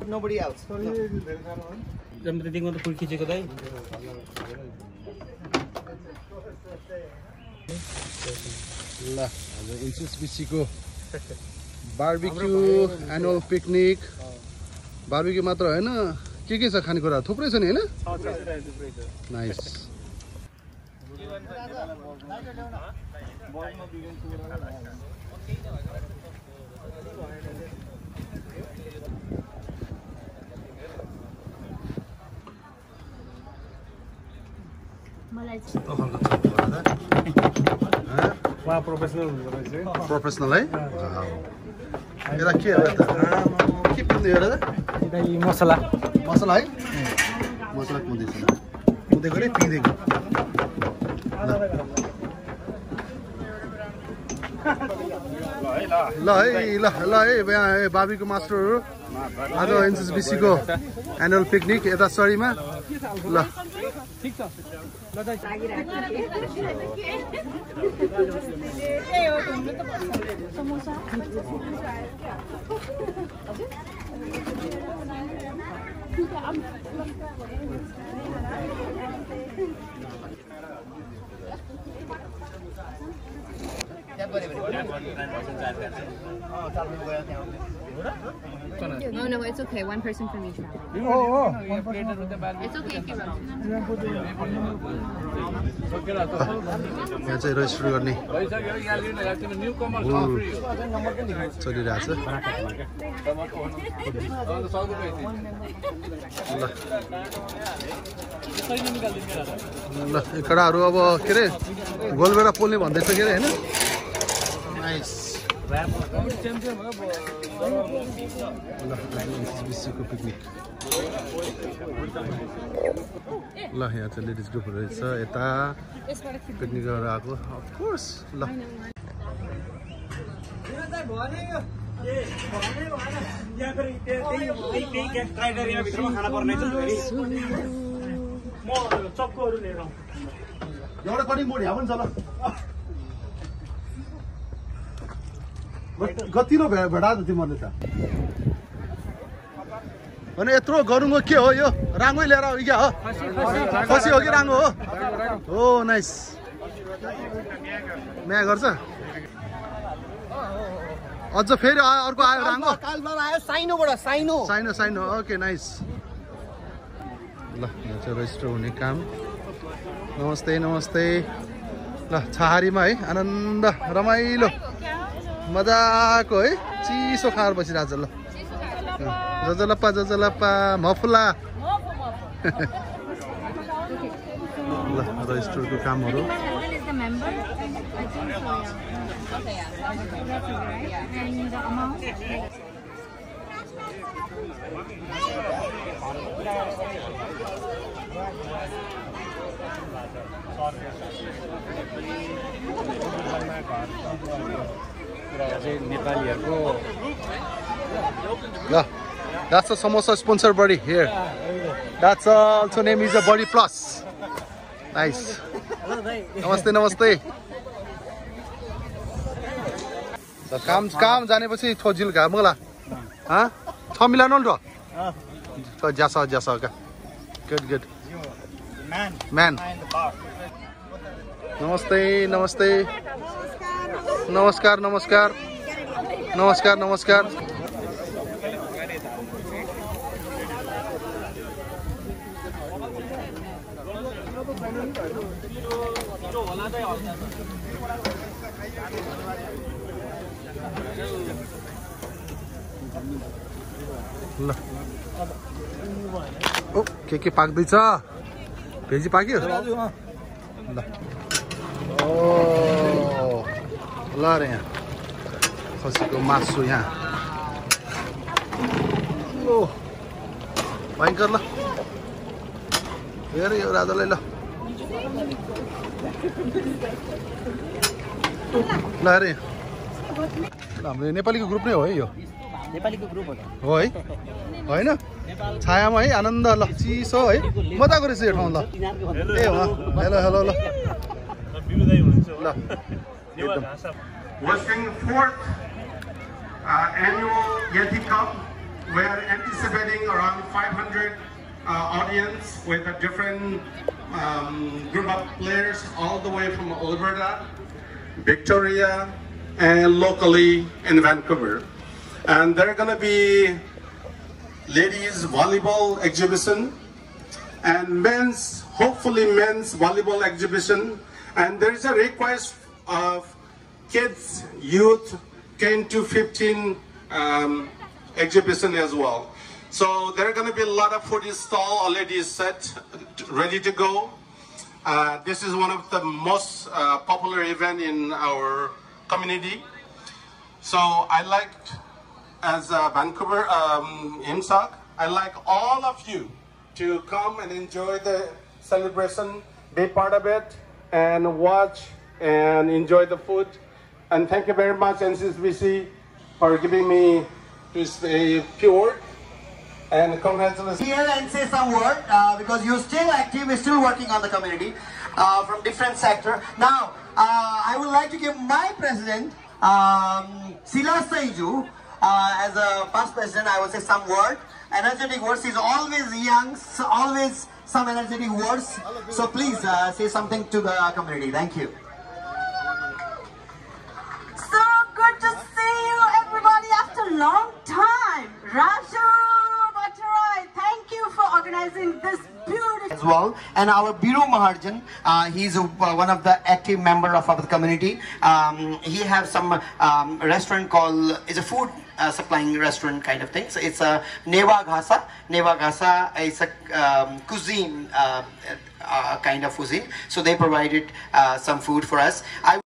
Nobody else. जब त्यतिको त फुल खिचेको दाइ ल आज एनसीबीसी को बारबेक्यू एनुअल पिकनिक बारबेक्यू मात्र हैन के छ खानेकुरा थुप्रै छ नि हैन नाइस प्रोफेसनल है एरा के हो त के पिन्दै हो र दाइ मसला मसला है मसला कुन्दैछ कुन्दैको रे पिँदैको ल है बाबीको मास्टरहरु आज एनसीबीसी को एनुअल पिकनिक यता सरीमा ल ठीक छ ल दाइ No, no, it's okay. One person from each round. It's okay if you rush. यहाँ चाहिँ रेजिस्टर गर्ने चलिरहेछ ल केटाहरू अब के अरे गोलबेडा पोल्ने भन्दैछ के अरे हैन नाइस एनसीबीसीको पिकनिक ल यहाँ चाहिँ लेडिज ग्रुपहरू रहेछ यता पिकनिक गरेर आएको अफकोर्स ल एउटा कटिङ बोर्ड यहाँ पनि छ ल कतिलो भेडा त तिमीहरूले त अनि यत्रो गरुङको के हो यो राङ्गै लिएर हो क्या हो खसी हो कि राङ्गो हो नाइस म्या गर्छ अझ फेरि अर्को आयो राङ्गो आयो साइनोबाट साइनो ओके नाइस ल यहाँ चाहिँ रेजिस्टर हुने काम नमस्ते ल छहारीमा है आनन्द रमाइलो मजाको है चिसो खाएर बसिरहेछ ल जजलप्पा मफुला ल रेजिस्टरको कामहरू नेपालीहरुको Yeah, that's a samosa sponsor buddy here. That's also name is a Buddy Plus. Nice. Namaste. So काम जानेपछि छोजिल घाम होला हाँ 6 मिलाउनु नि त जासा का good man नमस्ते नमस्कार ल ओ के पाक्दैछ भेजी पाक्यो ल ओ ल रे यहाँ खसीको मासु यहाँ ओ भयंकर ल हेर यो राजालाई ल अरे हाम्रो नेपालीको ग्रुप नै हो है यो नेपालीको ग्रुप हो है होइन छायामा है आनन्द ल चिसो है मजाको रहेछ यो ठाउँ ल ए हो हेलो ल Hosting 4th annual Yeti Cup. We are anticipating around 500 audience with a different group of players all the way from Alberta, Victoria, and locally in Vancouver. And there are going to be ladies volleyball exhibition and hopefully men's volleyball exhibition. And there is a request of kids, youth, 10 to 15 exhibition as well. So there are going to be a lot of food stall already set, ready to go. This is one of the most popular event in our community. So I like, as Vancouver IMSOC, I like all of you to come and enjoy the celebration, be part of it, and watch and enjoy the food. And thank you very much, NCSBC, for giving me to say a few words. And congratulations. Here and say some word because you're still active, you're still working on the community from different sector. Now, I would like to give my president, Silas Saiju, as a past president, I will say some word. Energetic words. He's always young, always some energetic words. So please say something to the community. Thank you. So good to see you, everybody, after a long time. Raju Bhattarai, thank you for organizing this beautiful As well, and our Biru Maharjan, he's one of the active member of our community. He has some restaurant called, it's a food supplying restaurant kind of thing. So it's a Neva Ghasa. Neva Ghasa is a cuisine, kind of cuisine. So they provided some food for us. I